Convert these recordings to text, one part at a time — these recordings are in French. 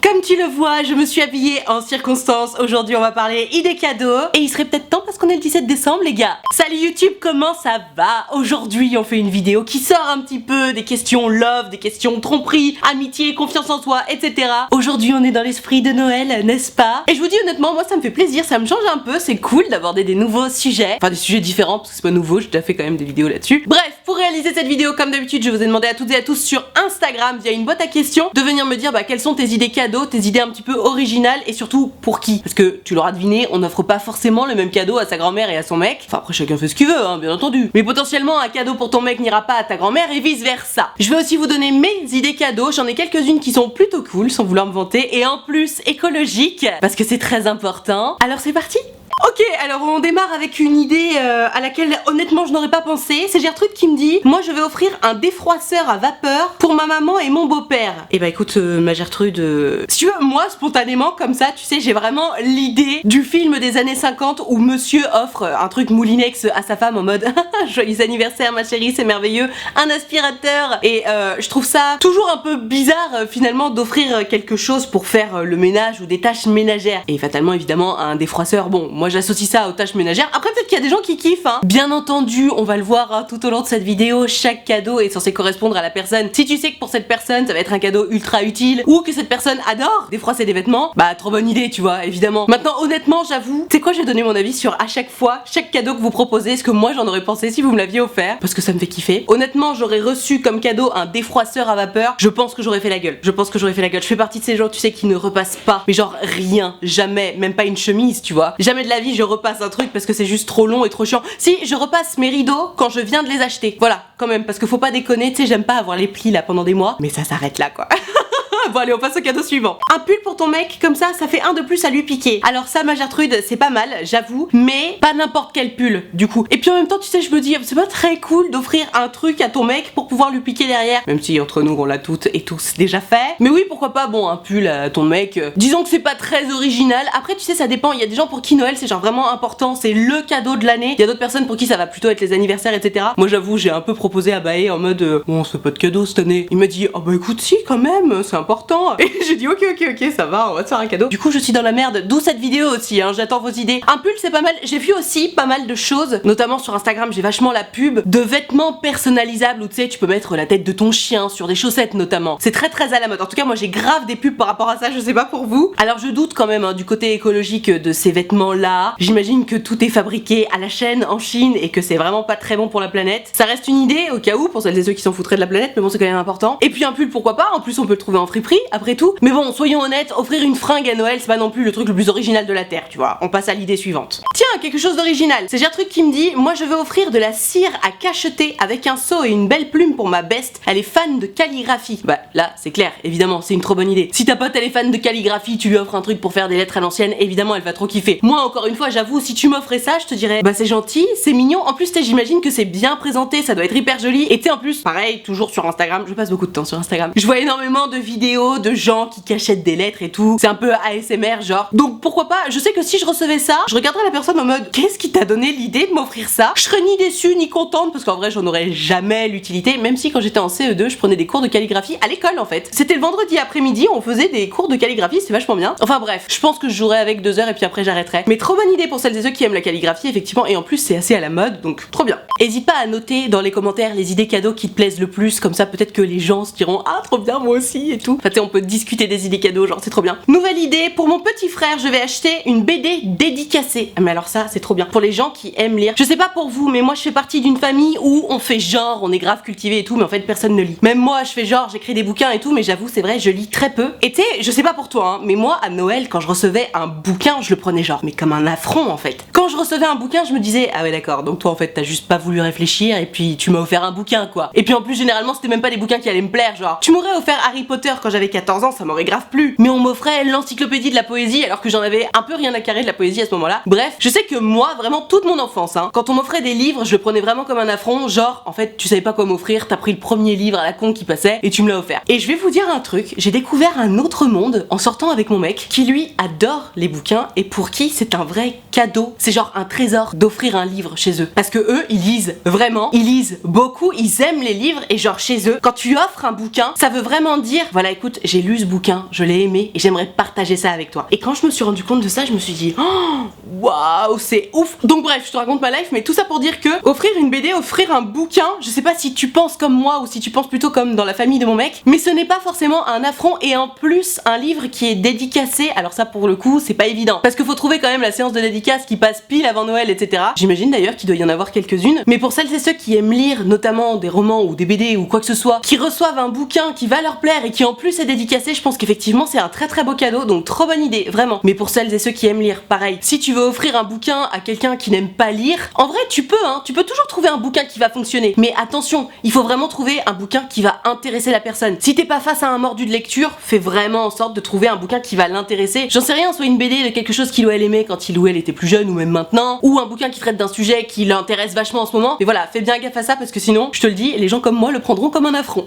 Comme tu le vois, je me suis habillée en circonstance. Aujourd'hui on va parler idées cadeaux. Et il serait peut-être temps parce qu'on est le 17 décembre les gars. Salut YouTube, comment ça va? Aujourd'hui on fait une vidéo qui sort un petit peu des questions love, des questions tromperie, amitié, confiance en soi, etc. Aujourd'hui on est dans l'esprit de Noël, n'est-ce pas? Et je vous dis honnêtement, moi ça me fait plaisir, ça me change un peu, c'est cool d'aborder des nouveaux sujets. Enfin des sujets différents parce que c'est pas nouveau, j'ai déjà fait quand même des vidéos là-dessus. Bref, pour réaliser cette vidéo comme d'habitude, je vous ai demandé à toutes et à tous sur Instagram via une boîte à questions de venir me dire quelles sont tes idées cadeaux, tes idées un petit peu originales et surtout pour qui. Parce que tu l'auras deviné, on n'offre pas forcément le même cadeau à sa grand-mère et à son mec. Enfin après chacun fait ce qu'il veut hein, bien entendu. Mais potentiellement un cadeau pour ton mec n'ira pas à ta grand-mère et vice versa. Je vais aussi vous donner mes idées cadeaux, j'en ai quelques-unes qui sont plutôt cool sans vouloir me vanter et en plus écologiques parce que c'est très important. Alors c'est parti. Ok, alors on démarre avec une idée à laquelle honnêtement je n'aurais pas pensé. C'est Gertrude qui me dit: moi je vais offrir un défroisseur à vapeur pour ma maman et mon beau-père. Et bah écoute ma Gertrude, si tu veux, moi spontanément comme ça, tu sais, j'ai vraiment l'idée du film des années 50 où monsieur offre un truc Moulinex à sa femme en mode joyeux anniversaire ma chérie, c'est merveilleux, un aspirateur. Et je trouve ça toujours un peu bizarre finalement d'offrir quelque chose pour faire le ménage ou des tâches ménagères. Et fatalement évidemment un défroisseur, bon moi j'associe ça aux tâches ménagères. Après peut-être qu'il y a des gens qui kiffent hein. Bien entendu, on va le voir hein, tout au long de cette vidéo, chaque cadeau est censé correspondre à la personne. Si tu sais que pour cette personne ça va être un cadeau ultra utile ou que cette personne adore défroisser des vêtements, bah trop bonne idée tu vois, évidemment. Maintenant honnêtement j'avoue, c'est quoi, je vais donner mon avis sur à chaque fois, chaque cadeau que vous proposez, ce que moi j'en aurais pensé si vous me l'aviez offert, parce que ça me fait kiffer. Honnêtement j'aurais reçu comme cadeau un défroisseur à vapeur, je pense que j'aurais fait la gueule. Je fais partie de ces gens tu sais qui ne repassent pas, mais genre rien, jamais, même pas une chemise tu vois. Jamais de la vie je repasse un truc parce que c'est juste trop long et trop chiant. Si, je repasse mes rideaux quand je viens de les acheter. Voilà, quand même, parce que faut pas déconner, tu sais, j'aime pas avoir les plis là pendant des mois, mais ça s'arrête là quoi. Bon allez on passe au cadeau suivant. Un pull pour ton mec, comme ça fait un de plus à lui piquer. Alors ça ma Gertrude c'est pas mal j'avoue, mais pas n'importe quel pull du coup. Et puis en même temps tu sais je me dis c'est pas très cool d'offrir un truc à ton mec pour pouvoir lui piquer derrière. Même si entre nous on l'a toutes et tous déjà fait. Mais oui pourquoi pas, bon un pull à ton mec, disons que c'est pas très original. Après tu sais ça dépend, il y a des gens pour qui Noël c'est genre vraiment important, c'est le cadeau de l'année. Il y a d'autres personnes pour qui ça va plutôt être les anniversaires etc. Moi j'avoue j'ai un peu proposé à Baé en mode bon on se fait pas de cadeau cette année. Il m'a dit oh bah écoute si quand même c'est important. Et j'ai dit ok ça va, on va te faire un cadeau. Du coup je suis dans la merde, d'où cette vidéo aussi hein, j'attends vos idées. Un pull c'est pas mal, j'ai vu aussi pas mal de choses, notamment sur Instagram j'ai vachement la pub de vêtements personnalisables où tu sais tu peux mettre la tête de ton chien sur des chaussettes notamment. C'est très à la mode, en tout cas moi j'ai grave des pubs par rapport à ça, je sais pas pour vous. Alors je doute quand même hein, du côté écologique de ces vêtements là, j'imagine que tout est fabriqué à la chaîne en Chine et que c'est vraiment pas très bon pour la planète. Ça reste une idée au cas où pour celles et ceux qui s'en foutraient de la planète, mais bon c'est quand même important. Et puis un pull pourquoi pas, en plus on peut le trouver en friperie après tout. Mais bon, soyons honnêtes, offrir une fringue à Noël, c'est pas non plus le truc le plus original de la Terre, tu vois. On passe à l'idée suivante. Tiens, quelque chose d'original. C'est Gertrude qui me dit: moi je vais offrir de la cire à cacheter avec un seau et une belle plume pour ma beste. Elle est fan de calligraphie. Bah là, c'est clair, évidemment, c'est une trop bonne idée. Si ta pote elle est fan de calligraphie, tu lui offres un truc pour faire des lettres à l'ancienne, évidemment elle va trop kiffer. Moi encore une fois, j'avoue, si tu m'offrais ça, je te dirais bah c'est gentil, c'est mignon. En plus, j'imagine que c'est bien présenté, ça doit être hyper joli. Et tu sais en plus, pareil, toujours sur Instagram, je passe beaucoup de temps sur Instagram. Je vois énormément de vidéos de gens qui cachent des lettres et tout, c'est un peu ASMR genre. Donc pourquoi pas, je sais que si je recevais ça, je regarderais la personne en mode qu'est-ce qui t'a donné l'idée de m'offrir ça? Je serais ni déçue ni contente parce qu'en vrai j'en aurais jamais l'utilité, même si quand j'étais en CE2 je prenais des cours de calligraphie à l'école en fait. C'était le vendredi après-midi, on faisait des cours de calligraphie, c'était vachement bien. Enfin bref, je pense que je jouerais avec 2 heures et puis après j'arrêterais. Mais trop bonne idée pour celles et ceux qui aiment la calligraphie effectivement, et en plus c'est assez à la mode donc trop bien. Hésite pas à noter dans les commentaires les idées cadeaux qui te plaisent le plus, comme ça peut-être que les gens se diront ah trop bien moi aussi et tout. Enfin tu sais on peut discuter des idées cadeaux genre c'est trop bien. Nouvelle idée, pour mon petit frère je vais acheter une BD dédicacée. Mais alors ça c'est trop bien, pour les gens qui aiment lire. Je sais pas pour vous mais moi je fais partie d'une famille où on fait genre on est grave cultivé et tout mais en fait personne ne lit. Même moi je fais genre j'écris des bouquins et tout mais j'avoue c'est vrai je lis très peu. Et tu sais je sais pas pour toi hein, mais moi à Noël quand je recevais un bouquin je le prenais genre mais comme un affront en fait. Quand je recevais un bouquin je me disais ah ouais d'accord donc toi en fait t'as juste pas voulu réfléchir et puis tu m'as offert un bouquin quoi. Et puis en plus généralement c'était même pas des bouquins qui allaient me plaire, genre tu m'aurais offert Harry Potter quand j'avais 14 ans ça m'aurait grave plu, mais on m'offrait l'encyclopédie de la poésie alors que j'en avais un peu rien à carrer de la poésie à ce moment là. Bref, je sais que moi vraiment toute mon enfance hein, quand on m'offrait des livres je le prenais vraiment comme un affront, genre en fait tu savais pas quoi m'offrir, t'as pris le premier livre à la con qui passait et tu me l'as offert. Et je vais vous dire un truc, j'ai découvert un autre monde en sortant avec mon mec qui lui adore les bouquins et pour qui c'est un vrai cadeau, c'est genre un trésor d'offrir un livre chez eux parce que eux ils lisent vraiment, ils lisent beaucoup, ils aiment les livres et genre chez eux quand tu offres un bouquin ça veut vraiment dire voilà écoute, j'ai lu ce bouquin, je l'ai aimé et j'aimerais partager ça avec toi. Et quand je me suis rendu compte de ça, je me suis dit, oh, waouh, c'est ouf. Donc bref, je te raconte ma life, mais tout ça pour dire que offrir une BD, offrir un bouquin, je sais pas si tu penses comme moi ou si tu penses plutôt comme dans la famille de mon mec, mais ce n'est pas forcément un affront et en plus un livre qui est dédicacé. Alors ça pour le coup, c'est pas évident parce qu'il faut trouver quand même la séance de dédicace qui passe pile avant Noël, etc. J'imagine d'ailleurs qu'il doit y en avoir quelques-unes, mais pour celles et ceux qui aiment lire notamment des romans ou des BD ou quoi que ce soit, qui reçoivent un bouquin qui va leur plaire et qui en plus est dédicacé, je pense qu'effectivement c'est un très très beau cadeau, donc trop bonne idée, vraiment. Mais pour celles et ceux qui aiment lire, pareil, si tu veux offrir un bouquin à quelqu'un qui n'aime pas lire, en vrai tu peux, tu peux toujours trouver un bouquin qui va fonctionner, mais attention, il faut vraiment trouver un bouquin qui va intéresser la personne. Si t'es pas face à un mordu de lecture, fais vraiment en sorte de trouver un bouquin qui va l'intéresser. J'en sais rien, soit une BD de quelque chose qu'il ou elle aimait quand il ou elle était plus jeune ou même maintenant, ou un bouquin qui traite d'un sujet qui l'intéresse vachement en ce moment. Mais voilà, fais bien gaffe à ça parce que sinon, je te le dis, les gens comme moi le prendront comme un affront.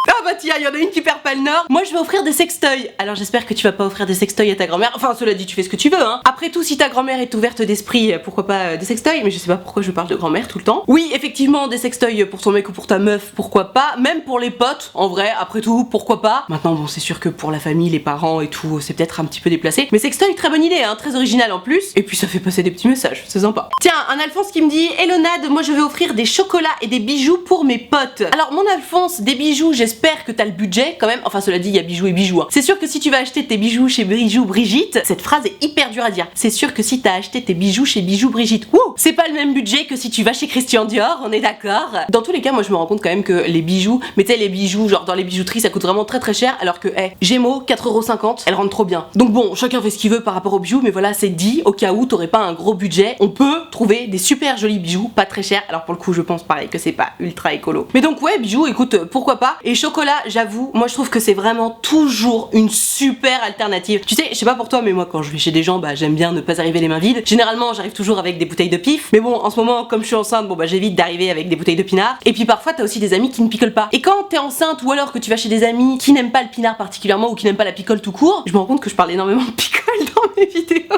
Ah bah tiens, il y en a une qui perd pas le nord. Moi je vais offrir des sextoys. Alors j'espère que tu vas pas offrir des sextoys à ta grand-mère. Enfin cela dit, tu fais ce que tu veux Après tout, si ta grand-mère est ouverte d'esprit, pourquoi pas des sextoys. Mais je sais pas pourquoi je parle de grand-mère tout le temps. Oui, effectivement, des sextoys pour ton mec ou pour ta meuf, pourquoi pas. Même pour les potes, en vrai, après tout, pourquoi pas. Maintenant bon, c'est sûr que pour la famille, les parents et tout, c'est peut-être un petit peu déplacé. Mais sextoy, très bonne idée, très original en plus. Et puis ça fait passer des petits messages, c'est sympa. Tiens, un Alphonse qui me dit, Hello Nad, moi je vais offrir des chocolats et des bijoux pour mes potes. Alors mon Alphonse, des bijoux, j'espère que t'as le budget quand même. Enfin cela dit, il y a bijoux et bijoux. C'est sûr que si tu vas acheter tes bijoux chez Bijoux Brigitte, cette phrase est hyper dure à dire. C'est sûr que si t'as acheté tes bijoux chez Bijoux Brigitte, c'est pas le même budget que si tu vas chez Christian Dior, on est d'accord. Dans tous les cas, moi je me rends compte quand même que les bijoux, mais tu sais les bijoux genre dans les bijouteries ça coûte vraiment très très cher, alors que Gémeaux 4,50€, elle rentre trop bien. Donc bon, chacun fait ce qu'il veut par rapport aux bijoux, mais voilà, c'est dit au cas où t'aurais pas un gros budget, on peut trouver des super jolis bijoux, pas très chers. Alors pour le coup, je pense pareil que c'est pas ultra écolo. Mais donc ouais, bijoux, écoute, pourquoi pas. Et chocolat, j'avoue, moi je trouve que c'est vraiment toujours une super alternative. Tu sais, je sais pas pour toi, mais moi quand je vais chez des gens, bah j'aime bien ne pas arriver les mains vides. Généralement, j'arrive toujours avec des bouteilles de pif. Mais bon, en ce moment, comme je suis enceinte, bon bah j'évite d'arriver avec des bouteilles de pinard. Et puis parfois, t'as aussi des amis qui ne picolent pas. Et quand t'es enceinte ou alors que tu vas chez des amis qui n'aiment pas le pinard particulièrement ou qui n'aiment pas la picole tout court, je me rends compte que je parle énormément de picole dans mes vidéos.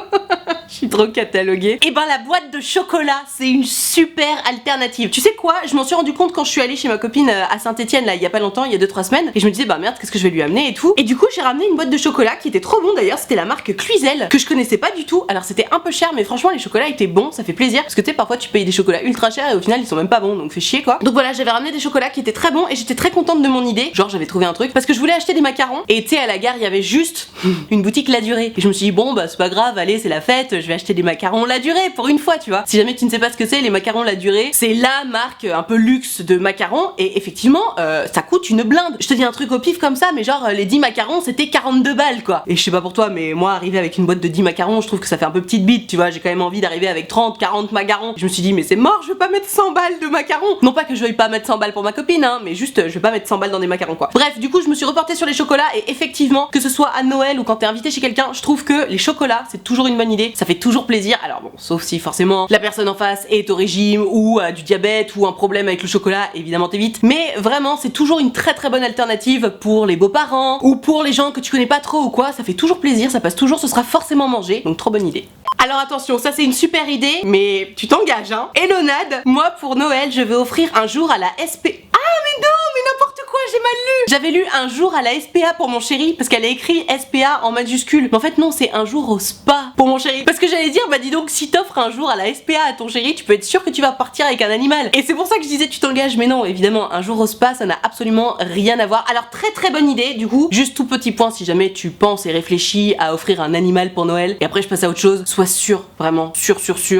Je suis trop cataloguée. Et ben la boîte de chocolat, c'est une super alternative. Tu sais quoi, je m'en suis rendu compte quand je suis allée chez ma copine à Saint-Etienne là il y a pas longtemps, il y a 2-3 semaines, et je me disais bah merde, qu'est-ce que je vais lui amener et tout. Et du coup j'ai ramené une boîte de chocolat qui était trop bon d'ailleurs, c'était la marque Cluzel, que je connaissais pas du tout. Alors c'était un peu cher, mais franchement les chocolats étaient bons, ça fait plaisir, parce que tu sais parfois tu payes des chocolats ultra chers et au final ils sont même pas bons, donc fait chier quoi. Donc voilà, j'avais ramené des chocolats qui étaient très bons et j'étais très contente de mon idée. Genre j'avais trouvé un truc parce que je voulais acheter des macarons et tu sais à la gare il y avait juste une boutique La Durée et je me suis dit bon bah c'est pas grave, allez c'est la fête, je vais acheter des macarons La Durée pour une fois, tu vois. Si jamais tu ne sais pas ce que c'est, les macarons La Durée, c'est la marque un peu luxe de macarons et effectivement ça coûte une blinde. Je te dis un truc au pif comme ça, mais genre les 10 macarons c'était 42 balles quoi. Et je sais pas pour toi, mais moi arriver avec une boîte de 10 macarons, je trouve que ça fait un peu petite bite, tu vois. J'ai quand même envie d'arriver avec 30-40 macarons. Je me suis dit mais c'est mort, je vais pas mettre 100 balles de macarons. Non pas que je veuille pas mettre 100 balles pour ma copine mais juste je vais pas mettre 100 balles dans des macarons quoi. Bref, du coup je me suis reportée sur les chocolats et effectivement, que ce soit à Noël ou quand t'es invité chez quelqu'un, je trouve que les chocolats c'est toujours une bonne idée, ça fait toujours plaisir. Alors bon, sauf si forcément la personne en face est au régime ou a du diabète ou un problème avec le chocolat, évidemment t'évites. Mais vraiment c'est toujours une très très bonne alternative pour les beaux-parents ou pour les gens que tu connais pas trop ou quoi, ça fait toujours plaisir, ça passe toujours, ce sera forcément mangé, donc trop bonne idée. Alors attention, ça c'est une super idée, mais tu t'engages Hello Nad, moi pour Noël je vais offrir un jour à la SP... Ah mais non, mais n'importe quoi, j'ai mal lu. J'avais lu un jour à la SPA pour mon chéri parce qu'elle a écrit SPA en majuscule. Mais en fait non, c'est un jour au spa pour mon chéri. Parce que j'allais dire, bah dis donc, si t'offres un jour à la SPA à ton chéri, tu peux être sûr que tu vas partir avec un animal. Et c'est pour ça que je disais tu t'engages, mais non, évidemment, un jour au spa, ça n'a absolument rien à voir. Alors très très bonne idée du coup. Juste tout petit point, si jamais tu penses et réfléchis à offrir un animal pour Noël, et après je passe à autre chose, sois sûr, vraiment sûr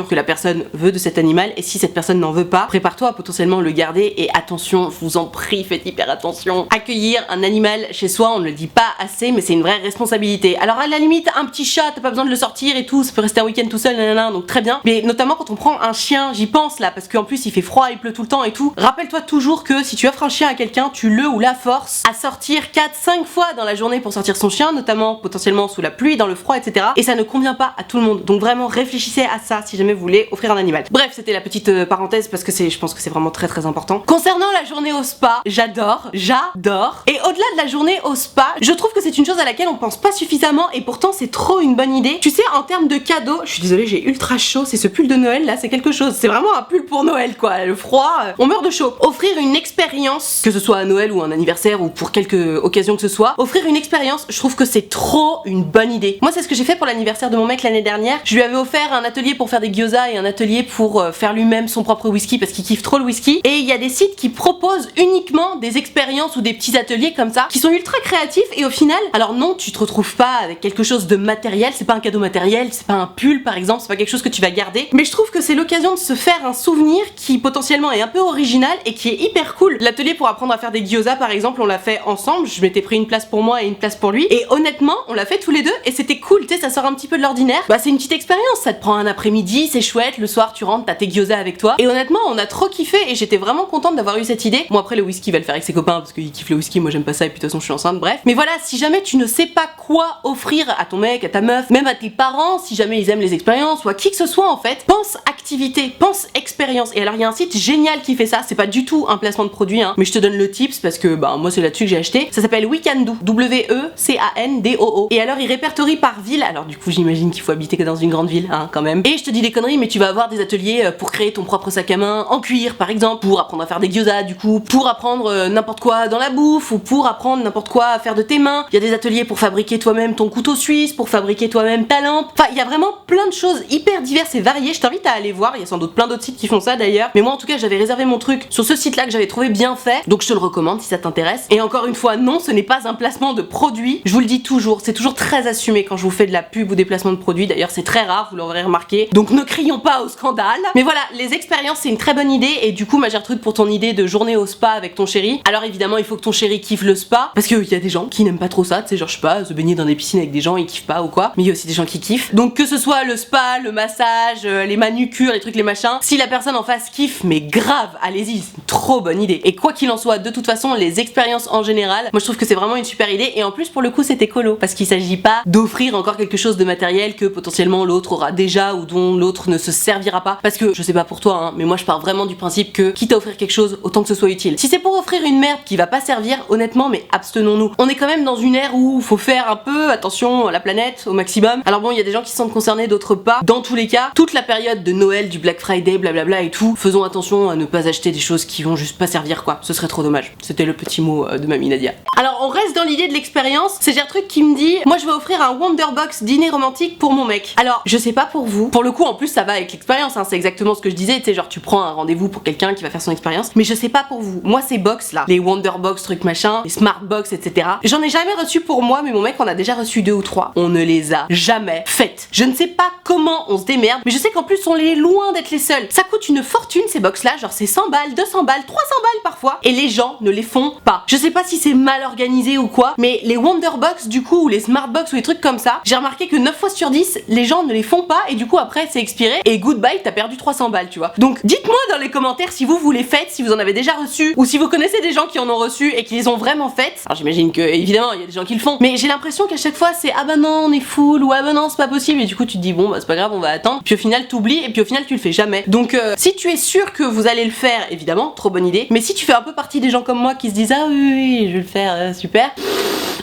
que la personne veut de cet animal, et si cette personne n'en veut pas, prépare-toi à potentiellement le garder. Et attention, je vous en prie, faites hyper attention. Accueillir un animal chez soi, on ne le dit pas assez, mais c'est une vraie responsabilité. Alors à la limite, un petit chat, t'as pas besoin de le sortir et tout, ça peut rester un week-end tout seul, nanana, donc très bien. Mais notamment quand on prend un chien, j'y pense là, parce qu'en plus il fait froid, il pleut tout le temps et tout. Rappelle-toi toujours que si tu offres un chien à quelqu'un, tu le ou la forces à sortir 4-5 fois dans la journée pour sortir son chien, notamment potentiellement sous la pluie, dans le froid, etc. Et ça ne convient pas à tout le monde. Donc vraiment réfléchissez à ça si jamais vous voulez offrir un animal. Bref, c'était la petite parenthèse parce que je pense que c'est vraiment très très important. Concernant la journée au spa, j'adore, j'adore. Et au-delà de la journée au spa, je trouve que c'est une chose à laquelle on pense pas suffisamment et pourtant c'est trop une bonne idée. Tu sais, en termes de cadeaux, je suis désolée, j'ai ultra chaud, c'est ce pull de Noël là, c'est quelque chose. C'est vraiment un pull pour Noël quoi, le froid, on meurt de chaud. Offrir une expérience, que ce soit à Noël ou un anniversaire ou pour quelque occasion que ce soit, offrir une expérience, je trouve que c'est trop une bonne idée. Moi c'est ce que j'ai fait pour l'anniversaire de mon mec l'année dernière. Je lui avais offert un atelier pour faire des gyoza et un atelier pour faire lui-même son propre whisky parce qu'il kiffe trop le whisky. Et il y a des sites qui proposent uniquement des expériences ou des petits ateliers comme ça qui sont ultra créatifs et au final, alors non, tu te retrouves pas avec quelque chose de matériel, c'est pas un cadeau matériel, c'est pas un pull par exemple, c'est pas quelque chose que tu vas garder, mais je trouve que c'est l'occasion de se faire un souvenir qui potentiellement est un peu original et qui est hyper cool. L'atelier pour apprendre à faire des gyoza par exemple, on l'a fait ensemble, je m'étais pris une place pour moi et une place pour lui et honnêtement, on l'a fait tous les deux et c'était cool, tu sais, ça sort un petit peu de l'ordinaire. Bah c'est une petite expérience, ça te prend un après-midi, c'est chouette, le soir tu rentres, t'as tes gyoza avec toi et honnêtement, on a trop kiffé et j'étais vraiment contente d'avoir eu cette idée. Bon après le whisky il va le faire avec ses copains parce qu'il kiffe le whisky, moi j'aime pas ça et puis de toute façon je suis enceinte, bref. Mais voilà, si jamais tu ne sais pas quoi offrir à ton mec, à ta meuf, même à tes parents, si jamais ils aiment les expériences ou à qui que ce soit en fait, pense activité, pense expérience. Et alors il y a un site génial qui fait ça, c'est pas du tout un placement de produit hein, mais je te donne le tips parce que bah moi c'est là-dessus que j'ai acheté. Ça s'appelle Wecandoo, W-E-C-A-N-D-O-O. Et alors il répertorie par ville, alors du coup j'imagine qu'il faut habiter que dans une grande ville hein, quand même. Et je te dis des conneries mais tu vas avoir des ateliers pour créer ton propre sac à main en cuir par exemple, pour apprendre à faire des gyoza du coup, pour apprendre n'importe quoi dans la bouffe ou pour apprendre n'importe quoi à faire de tes mains. Il y a des ateliers pour fabriquer toi-même ton couteau suisse, pour fabriquer toi-même ta lampe. Enfin il y a vraiment plein de choses hyper diverses et variées, je t'invite à aller voir, il y a sans doute plein d'autres sites qui font ça d'ailleurs, mais moi en tout cas j'avais réservé mon truc sur ce site là que j'avais trouvé bien fait, donc je te le recommande si ça t'intéresse. Et encore une fois non, ce n'est pas un placement de produit, je vous le dis toujours, c'est toujours très assumé quand je vous fais de la pub ou des placements de produits, d'ailleurs c'est très rare, vous l'aurez remarqué, donc ne crions pas au scandale. Mais voilà, les expériences c'est une très bonne idée et du coup ma Gertrude, pour ton idée de journée au spa avec ton chéri, alors évidemment il faut que ton chéri kiffe le spa, parce qu'il y a des gens qui n'aiment pas trop ça, tu sais, genre je sais pas, se baigner dans des piscines avec des gens ils kiffent pas ou quoi, mais il y a aussi des gens qui kiffent, donc que ce soit le spa, le massage, les manucures, les trucs, les machins, si la personne en face kiffe, mais grave, allez-y, c'est une trop bonne idée. Et quoi qu'il en soit, de toute façon, les expériences en général, moi je trouve que c'est vraiment une super idée et en plus pour le coup c'est écolo, parce qu'il s'agit pas d'offrir encore quelque chose de matériel que potentiellement l'autre aura déjà ou dont l'autre ne se servira pas, parce que je sais pas pour toi hein, mais moi je pars vraiment du principe que quitte à offrir quelque chose, autant que ce soit utile. Si c'est pour offrir une merde qui va pas servir, honnêtement, mais abstenons-nous. On est quand même dans une ère où faut faire un peu attention à la planète au maximum. Alors bon, il y a des gens qui se sentent concernés, d'autres pas. Dans tous les cas, toute la période de Noël, du Black Friday, blablabla et tout, faisons attention à ne pas acheter des choses qui vont juste pas servir quoi. Ce serait trop dommage. C'était le petit mot de mamie Nadia. Alors on reste dans l'idée de l'expérience. C'est Gertrude qui me dit, moi je vais offrir un Wonderbox dîner romantique pour mon mec. Alors je sais pas pour vous. Pour le coup en plus ça va avec l'expérience. Hein. C'est exactement ce que je disais. Tu sais genre tu prends un rendez-vous pour quelqu'un qui va faire son expérience. Mais je sais pas pour vous. Moi ces box là, les Wonderbox trucs machin, les Smart Box etc. J'en ai jamais reçu pour moi, mais mon mec en a déjà reçu 2 ou 3. On ne les a jamais faites. Je ne sais pas comment on se démerde, mais je sais qu'en plus on est loin d'être les seuls. Ça coûte une fortune ces box là, genre c'est 100 balles, 200 balles, 300 balles parfois, et les gens ne les font pas. Je sais pas si c'est mal organisé ou quoi, mais les Wonderbox du coup, ou les Smartbox ou les trucs comme ça, j'ai remarqué que 9 fois sur 10, les gens ne les font pas et du coup après c'est expiré et goodbye, t'as perdu 300 balles, tu vois. Donc dites-moi dans les commentaires si vous les faites, si vous en avez déjà reçu, ou si vous connaissez des gens qui en ont reçu et qui les ont vraiment faites. Alors j'imagine que évidemment il y a des gens qui le font, mais j'ai l'impression qu'à chaque fois c'est ah bah non on est full ou ah bah non c'est pas possible et du coup tu te dis bon bah c'est pas grave on va attendre, puis au final t'oublies et puis au final tu le fais jamais. Donc si tu es sûr que vous allez le faire, évidemment trop bonne idée, mais si tu fais un peu partie des gens comme moi qui se disent ah oui je vais le faire super,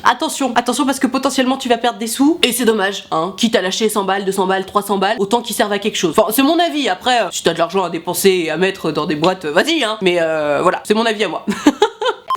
attention parce que potentiellement tu vas perdre des sous et c'est dommage hein, quitte à lâcher 100 balles, 200 balles, 300 balles, autant qu'ils servent à quelque chose. Enfin c'est mon avis, après si t'as de l'argent à dépenser et à mettre dans des boîtes, vas-y hein, mais voilà, c'est mon avis à moi.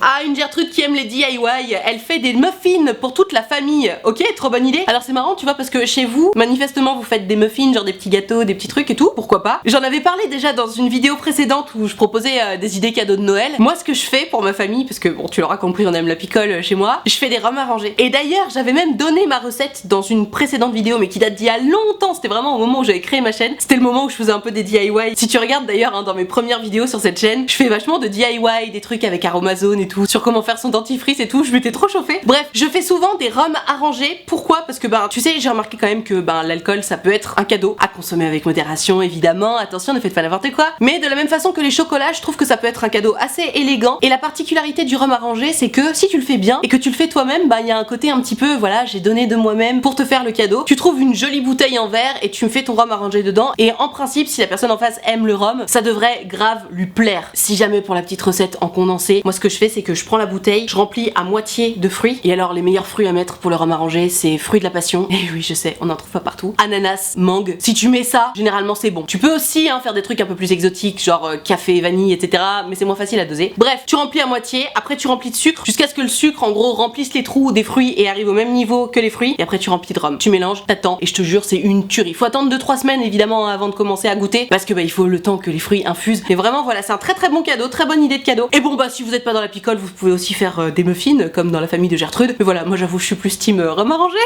Ah, une Gertrude qui aime les DIY, elle fait des muffins pour toute la famille. Ok, trop bonne idée. Alors c'est marrant, tu vois, parce que chez vous, manifestement, vous faites des muffins, genre des petits gâteaux, des petits trucs et tout, pourquoi pas. J'en avais parlé déjà dans une vidéo précédente où je proposais des idées cadeaux de Noël. Moi, ce que je fais pour ma famille, parce que bon, tu l'auras compris, on aime la picole chez moi, je fais des rhums arrangés. Et d'ailleurs, j'avais même donné ma recette dans une précédente vidéo, mais qui date d'il y a longtemps, c'était vraiment au moment où j'avais créé ma chaîne. C'était le moment où je faisais un peu des DIY. Si tu regardes d'ailleurs hein, dans mes premières vidéos sur cette chaîne, je fais vachement de DIY, des trucs avec Aromazone et tout, sur comment faire son dentifrice et tout, je m'étais trop chauffée. Bref, je fais souvent des rhums arrangés. Pourquoi? Parce que ben tu sais, j'ai remarqué quand même que ben l'alcool ça peut être un cadeau à consommer avec modération évidemment, attention ne faites pas n'importe quoi, mais de la même façon que les chocolats, je trouve que ça peut être un cadeau assez élégant. Et la particularité du rhum arrangé, c'est que si tu le fais bien et que tu le fais toi-même, ben il y a un côté un petit peu voilà, j'ai donné de moi-même pour te faire le cadeau. Tu trouves une jolie bouteille en verre et tu me fais ton rhum arrangé dedans et en principe si la personne en face aime le rhum, ça devrait grave lui plaire. Si jamais pour la petite recette en condensé, moi ce que je fais c'est c'est que je prends la bouteille, je remplis à moitié de fruits. Et alors les meilleurs fruits à mettre pour le rhum arrangé, c'est fruits de la passion. Et oui, je sais, on en trouve pas partout. Ananas, mangue. Si tu mets ça, généralement c'est bon. Tu peux aussi faire des trucs un peu plus exotiques, genre café, vanille, etc. Mais c'est moins facile à doser. Bref, tu remplis à moitié, après tu remplis de sucre, jusqu'à ce que le sucre en gros remplisse les trous des fruits et arrive au même niveau que les fruits. Et après tu remplis de rhum. Tu mélanges, t'attends, et je te jure, c'est une tuerie. Faut attendre 2-3 semaines évidemment avant de commencer à goûter, parce que il faut le temps que les fruits infusent. Mais vraiment voilà, c'est un très très bon cadeau, très bonne idée de cadeau. Et bon si vous êtes pas dans la picole, vous pouvez aussi faire des muffins, comme dans la famille de Gertrude. Mais voilà, moi j'avoue, je suis plus team rhum arrangé.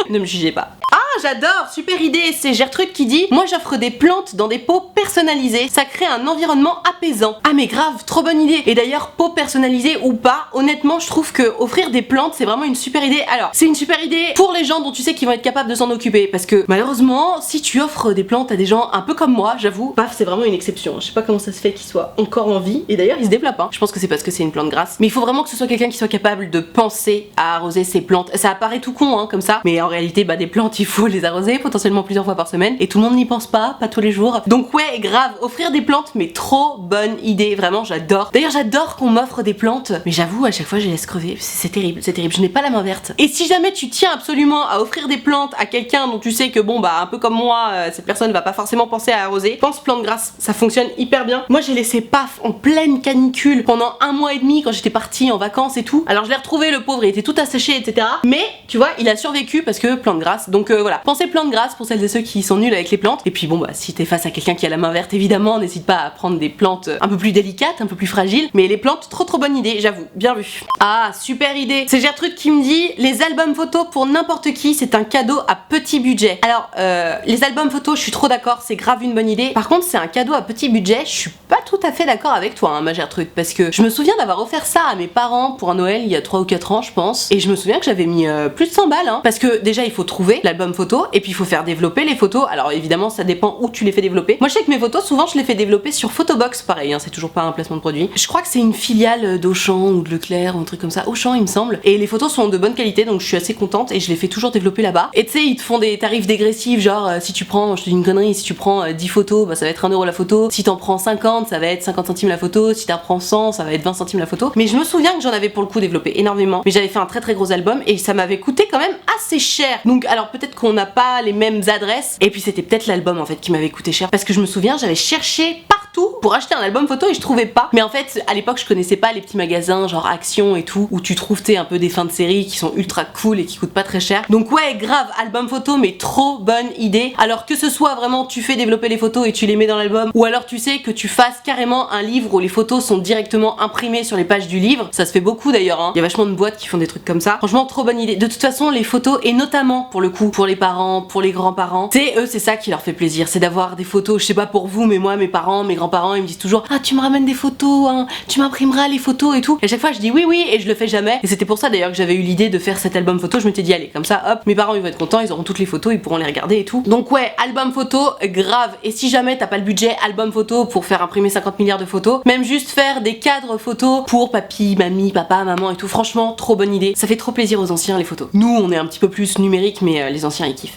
Ne me jugez pas. Ah, j'adore, super idée, c'est Gertrude qui dit: moi j'offre des plantes dans des pots personnalisés, ça crée un environnement apaisant. Ah mais grave, trop bonne idée. Et d'ailleurs, pots personnalisés ou pas, honnêtement je trouve que offrir des plantes c'est vraiment une super idée. Alors, c'est une super idée pour les gens dont tu sais qu'ils vont être capables de s'en occuper, parce que malheureusement, si tu offres des plantes à des gens un peu comme moi, j'avoue, paf, c'est vraiment une exception. Je sais pas comment ça se fait qu'ils soient encore en vie, et d'ailleurs ils se développent, hein. Je pense que c'est parce que c'est une plante grasse. Mais il faut vraiment que ce soit quelqu'un qui soit capable de penser à arroser ses plantes. Ça apparaît tout con, comme ça, mais en réalité, des plantes, il faut les arroser potentiellement plusieurs fois par semaine, et tout le monde n'y pense pas tous les jours. Donc ouais, grave, offrir des plantes, mais trop bonne idée, vraiment j'adore. D'ailleurs j'adore qu'on m'offre des plantes, mais j'avoue à chaque fois je les laisse crever, c'est terrible, je n'ai pas la main verte. Et si jamais tu tiens absolument à offrir des plantes à quelqu'un dont tu sais que un peu comme moi, cette personne va pas forcément penser à arroser, pense plante grasse, ça fonctionne hyper bien. Moi j'ai laissé paf en pleine canicule pendant 1 mois et demi quand j'étais partie en vacances et tout. Alors je l'ai retrouvé, le pauvre, il était tout asséché, etc. Mais tu vois, il a survécu parce que plante grasse. Donc voilà, pensez plante grasse pour celles et ceux qui sont nuls avec les plantes. Et puis si t'es face à quelqu'un qui a la main verte, évidemment, n'hésite pas à prendre des plantes un peu plus délicates, un peu plus fragiles. Mais les plantes, trop bonne idée, j'avoue, bien vu. Ah, super idée. C'est Gertrude qui me dit: les albums photos pour n'importe qui, c'est un cadeau à petit budget. Alors, les albums photos, je suis trop d'accord, c'est grave une bonne idée. Par contre, c'est un cadeau à petit budget, je suis pas tout à fait d'accord avec toi, ma Gertrude, parce que je me souviens d'avoir offert ça à mes parents pour un Noël il y a 3 ou 4 ans, je pense. Et je me souviens que j'avais mis plus de 100 balles, parce que déjà, il faut trouver l'album photo, et puis il faut faire développer les photos. Alors évidemment, ça dépend où tu les fais développer. Moi, je sais que mes photos, souvent, je les fais développer sur Photobox, pareil, c'est toujours pas un placement de produit. Je crois que c'est une filiale d'Auchan ou de Leclerc ou un truc comme ça. Auchan, il me semble. Et les photos sont de bonne qualité, donc je suis assez contente et je les fais toujours développer là-bas. Et tu sais, ils te font des tarifs dégressifs, genre si tu prends, je te dis une connerie, si tu prends 10 photos, ça va être 1 euro la photo. Si t'en prends 50, ça va être 50 centimes la photo. Si t'en prends 100, ça va être 20 centimes la photo. Mais je me souviens que j'en avais pour le coup développé énormément. Mais j'avais fait un très gros album et ça m'avait coûté quand même assez cher. Donc alors peut-être qu'on n'a pas les mêmes adresses. Et puis c'était peut-être l'album en fait qui m'avait coûté cher. Parce que je me souviens, j'avais cherché partout pour acheter un album photo et je trouvais pas. Mais en fait, à l'époque, je connaissais pas les petits magasins genre Action et tout, où tu trouves un peu des fins de série qui sont ultra cool et qui coûtent pas très cher. Donc ouais, grave, album photo, mais trop bonne idée. Alors que ce soit vraiment tu fais développer les photos et tu les mets dans l'album, ou alors tu sais que tu fasses carrément un livre où les photos sont directement imprimées sur les pages du livre. Ça se fait beaucoup d'ailleurs, Il y a vachement de boîtes qui font des trucs comme ça. Franchement, trop bonne idée. De toute façon, les photos, et notamment pour le coup, pour les parents, pour les grands-parents, c'est ça qui leur fait plaisir, c'est d'avoir des photos. Je sais pas pour vous, mais moi, mes parents, mes grands-parents, ils me disent toujours: ah, tu me ramènes des photos, tu m'imprimeras les photos et tout. Et à chaque fois, je dis oui, et je le fais jamais. Et c'était pour ça d'ailleurs que j'avais eu l'idée de faire cet album photo. Je m'étais dit, allez, comme ça, hop, mes parents ils vont être contents, ils auront toutes les photos, ils pourront les regarder et tout. Donc ouais, album photo, grave. Et si jamais t'as pas le budget album photo pour faire imprimer 50 milliards de photos, même juste faire des cadres photos pour papy, mamie, papa, maman et tout, franchement, trop bonne idée. Ça fait trop plaisir aux anciens les photos. Nous, on est un petit peu plus numérique, mais les anciens ils kiffent.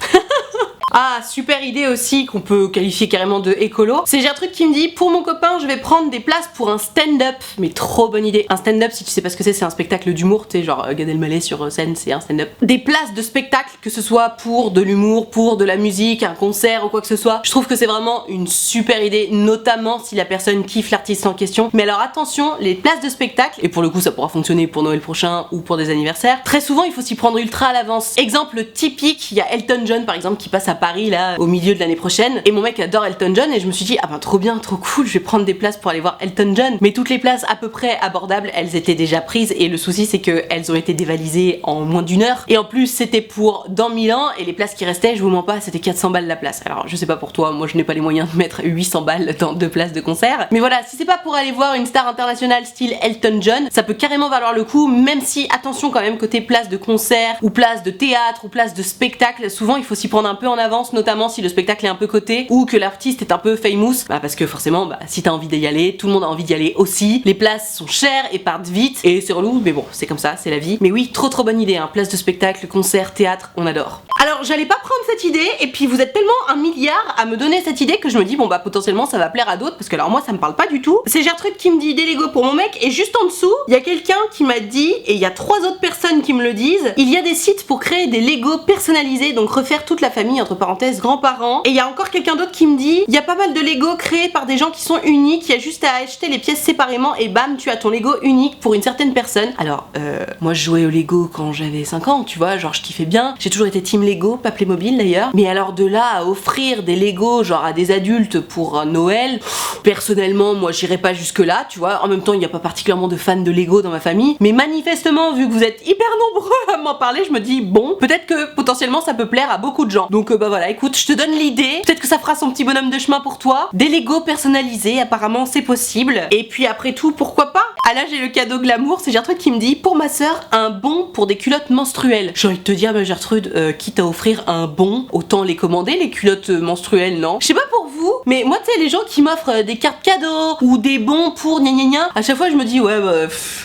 Ah, super idée aussi qu'on peut qualifier carrément de écolo. C'est Gertrude qui me dit: pour mon copain, je vais prendre des places pour un stand-up. Mais trop bonne idée. Un stand-up, si tu sais pas ce que c'est un spectacle d'humour, tu sais, genre Gad Elmaleh sur scène, c'est un stand-up. Des places de spectacle, que ce soit pour de l'humour, pour de la musique, un concert ou quoi que ce soit. Je trouve que c'est vraiment une super idée, notamment si la personne kiffe l'artiste en question. Mais alors attention, les places de spectacle, et pour le coup ça pourra fonctionner pour Noël prochain ou pour des anniversaires, très souvent il faut s'y prendre ultra à l'avance. Exemple typique, il y a Elton John par exemple qui passe à Paris là au milieu de l'année prochaine, et mon mec adore Elton John et je me suis dit: ah ben trop bien, trop cool, je vais prendre des places pour aller voir Elton John. Mais toutes les places à peu près abordables, elles étaient déjà prises, et le souci c'est que elles ont été dévalisées en moins d'1 heure, et en plus c'était pour dans 1000 ans, et les places qui restaient, je vous mens pas, c'était 400 balles la place. Alors je sais pas pour toi, moi je n'ai pas les moyens de mettre 800 balles dans 2 places de concert, mais voilà, si c'est pas pour aller voir une star internationale style Elton John, ça peut carrément valoir le coup, même si attention quand même côté place de concert ou place de théâtre ou place de spectacle, souvent il faut s'y prendre un peu en avance avance, notamment si le spectacle est un peu coté ou que l'artiste est un peu famous, parce que forcément si t'as envie d'y aller, tout le monde a envie d'y aller aussi. Les places sont chères et partent vite et c'est relou, mais bon, c'est comme ça, c'est la vie. Mais oui, trop bonne idée, hein. Place de spectacle, concert, théâtre, on adore. Alors j'allais pas prendre cette idée et puis vous êtes tellement un milliard à me donner cette idée que je me dis bon potentiellement ça va plaire à d'autres parce que alors moi ça me parle pas du tout. C'est Gertrude qui me dit des Lego pour mon mec et juste en dessous il y a quelqu'un qui m'a dit, et il y a 3 autres personnes qui me le disent, il y a des sites pour créer des Lego personnalisés, donc refaire toute la famille entre parenthèses grands-parents. Et il y a encore quelqu'un d'autre qui me dit il y a pas mal de Lego créés par des gens qui sont uniques, il y a juste à acheter les pièces séparément et bam tu as ton Lego unique pour une certaine personne. Alors moi je jouais au Lego quand j'avais 5 ans, tu vois, genre je kiffais bien, j'ai toujours été team Lego, pas Playmobil d'ailleurs, mais alors de là à offrir des Lego genre à des adultes pour Noël, personnellement moi j'irais pas jusque là, tu vois. En même temps il n'y a pas particulièrement de fans de Lego dans ma famille, mais manifestement vu que vous êtes hyper nombreux à m'en parler, je me dis bon, peut-être que potentiellement ça peut plaire à beaucoup de gens. Donc voilà, écoute, je te donne l'idée, peut-être que ça fera son petit bonhomme de chemin pour toi. Des Lego personnalisés, apparemment c'est possible. Et puis après tout, pourquoi pas? Ah là j'ai le cadeau glamour, c'est Gertrude qui me dit pour ma soeur un bon pour des culottes menstruelles. J'ai envie de te dire Gertrude, quitte à offrir un bon, autant les commander les culottes menstruelles, non? Je sais pas pour vous, mais moi tu sais les gens qui m'offrent des cartes cadeaux ou des bons pour gna gna gna, à chaque fois je me dis ouais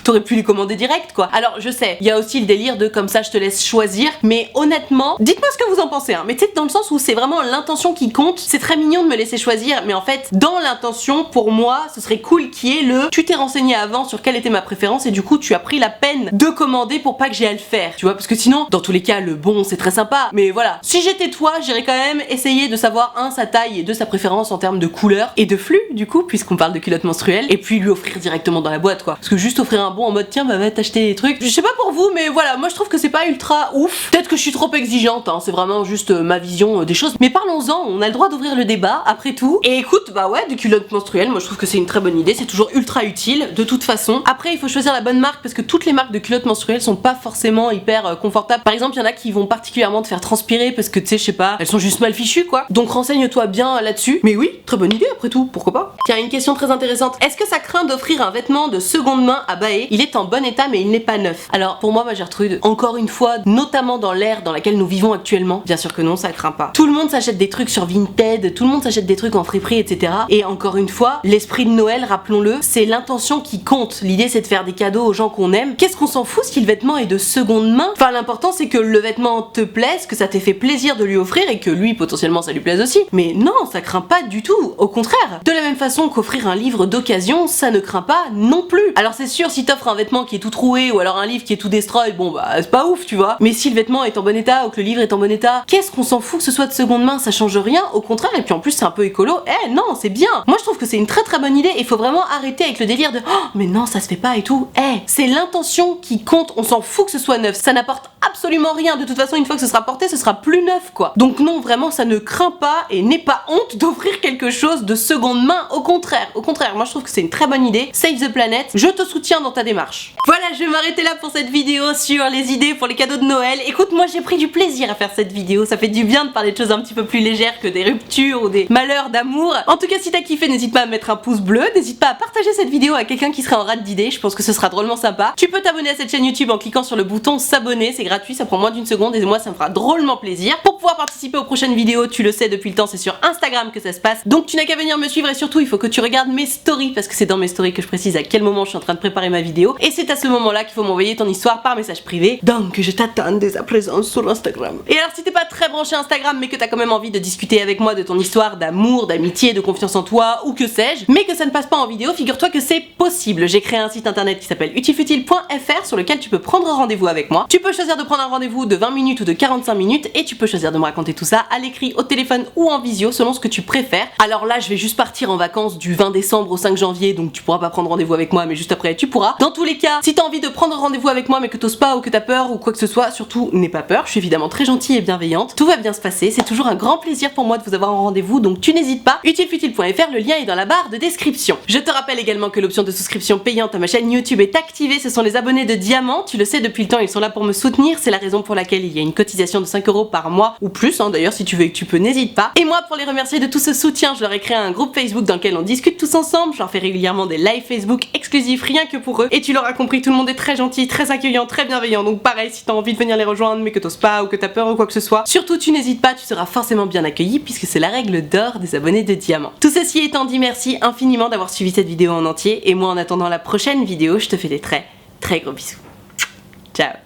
t'aurais pu les commander direct quoi. Alors je sais, il y a aussi le délire de comme ça je te laisse choisir, mais honnêtement, dites-moi ce que vous en pensez hein, mais tu sais dans le sens où c'est vraiment l'intention qui compte. C'est très mignon de me laisser choisir, mais en fait dans l'intention pour moi ce serait cool qu'il y ait le tu t'es renseigné avant sur quelle était ma préférence et du coup tu as pris la peine de commander pour pas que j'ai à le faire, tu vois, parce que sinon dans tous les cas le bon c'est très sympa, mais voilà, si j'étais toi j'irais quand même essayer de savoir sa taille et sa préférence en termes de couleur et de flux du coup, puisqu'on parle de culottes menstruelles, et puis lui offrir directement dans la boîte quoi, parce que juste offrir un bon en mode tiens va t'acheter des trucs, je sais pas pour vous mais voilà, moi je trouve que c'est pas ultra ouf, peut-être que je suis trop exigeante hein, c'est vraiment juste ma vision des choses, mais parlons-en, on a le droit d'ouvrir le débat après tout. Et écoute, ouais, des culottes menstruelles, moi je trouve que c'est une très bonne idée, c'est toujours ultra utile de toute façon. Après il faut choisir la bonne marque parce que toutes les marques de culottes menstruelles sont pas forcément hyper confortables. Par exemple il y en a qui vont particulièrement te faire transpirer parce que tu sais je sais pas, elles sont juste mal fichues quoi, donc renseigne-toi bien là-dessus. Mais oui, très bonne idée après tout, pourquoi pas. Tiens, une question très intéressante, est-ce que ça craint d'offrir un vêtement de seconde main à Bae? Il est en bon état mais il n'est pas neuf. Alors pour moi Gertrude, encore une fois, notamment dans l'ère dans laquelle nous vivons actuellement, bien sûr que non, ça craint pas. Tout le monde s'achète des trucs sur Vinted, tout le monde s'achète des trucs en friperie, etc. Et encore une fois, l'esprit de Noël, rappelons-le, c'est l'intention qui compte. L'idée c'est de faire des cadeaux aux gens qu'on aime. Qu'est-ce qu'on s'en fout si le vêtement est de seconde main? Enfin l'important c'est que le vêtement te plaise, que ça t'ait fait plaisir de lui offrir et que lui potentiellement ça lui plaise aussi. Mais non, ça craint pas du tout, au contraire. De la même façon qu'offrir un livre d'occasion, ça ne craint pas non plus. Alors c'est sûr, si t'offres un vêtement qui est tout troué ou alors un livre qui est tout destroy, bon c'est pas ouf tu vois. Mais si le vêtement est en bon état ou que le livre est en bon état, qu'est-ce qu'on s'en fout que ce soit de seconde main, ça change rien, au contraire. Et puis en plus c'est un peu écolo, non c'est bien. Moi je trouve que c'est une très bonne idée et il faut vraiment arrêter avec le délire de oh mais non ça se fait pas et tout. C'est l'intention qui compte, on s'en fout que ce soit neuf, ça n'apporte absolument rien, de toute façon une fois que ce sera porté ce sera plus neuf quoi. Donc non vraiment ça ne craint pas et n'aie pas honte d'offrir quelque chose de seconde main, au contraire moi je trouve que c'est une très bonne idée. Save the planet, je te soutiens dans ta démarche. Voilà, je vais m'arrêter là pour cette vidéo sur les idées pour les cadeaux de Noël. Écoute, moi j'ai pris du plaisir à faire cette vidéo, ça fait du bien de parler de choses un petit peu plus légères que des ruptures ou des malheurs d'amour. En tout cas si t'as kiffé, n'hésite pas à mettre un pouce bleu, n'hésite pas à partager cette vidéo à quelqu'un qui serait en rate d'idées, je pense que ce sera drôlement sympa. Tu peux t'abonner à cette chaîne YouTube en cliquant sur le bouton s'abonner, c'est gratuit, ça prend moins d'1 seconde et moi ça me fera drôlement plaisir. Pour pouvoir participer aux prochaines vidéos, tu le sais depuis le temps, c'est sur Instagram que ça se passe, donc tu n'as qu'à venir me suivre et surtout il faut que tu regardes mes stories parce que c'est dans mes stories que je précise à quel moment je suis en train de préparer ma vidéo et c'est à ce moment là qu'il faut m'envoyer ton histoire par message privé, donc je t'attends dès à présent sur Instagram. Et alors si t'es pas très branché Instagram mais que t'as quand même envie de discuter avec moi de ton histoire d'amour, d'amitié, de confiance en toi ou que sais-je, mais que ça ne passe pas en vidéo, figure-toi que c'est possible. J'ai créé un site internet qui s'appelle utilefutile.fr sur lequel tu peux prendre rendez-vous avec moi. Tu peux choisir de prendre un rendez-vous de 20 minutes ou de 45 minutes et tu peux choisir de me raconter tout ça à l'écrit, au téléphone ou en visio selon ce que tu préfères. Alors là je vais juste partir en vacances du 20 décembre au 5 janvier donc tu pourras pas prendre rendez-vous avec moi mais juste après tu pourras. Dans tous les cas, si t'as envie de prendre rendez-vous avec moi mais que t'oses pas ou que t'as peur ou quoi que ce soit, surtout n'aie pas peur, je suis évidemment très gentille et bienveillante, tout va bien se passer, c'est toujours un grand plaisir pour moi de vous avoir en rendez-vous donc tu n'hésites pas, utilefutile.fr, le lien est dans la barre de description. Je te rappelle également que l'option de souscription payante à ma chaîne YouTube est activée, ce sont les abonnés de diamant, tu le sais depuis le temps ils sont là pour me soutenir soutenir, c'est la raison pour laquelle il y a une cotisation de 5 € par mois ou plus, hein, d'ailleurs si tu veux et que tu peux, n'hésite pas. Et moi, pour les remercier de tout ce soutien, je leur ai créé un groupe Facebook dans lequel on discute tous ensemble, je leur fais régulièrement des lives Facebook exclusifs rien que pour eux, et tu l'auras compris, tout le monde est très gentil, très accueillant, très bienveillant, donc pareil, si t'as envie de venir les rejoindre mais que t'oses pas ou que t'as peur ou quoi que ce soit, surtout tu n'hésites pas, tu seras forcément bien accueilli puisque c'est la règle d'or des abonnés de Diamant. Tout ceci étant dit, merci infiniment d'avoir suivi cette vidéo en entier, et moi en attendant la prochaine vidéo, je te fais des très gros bisous. Ciao.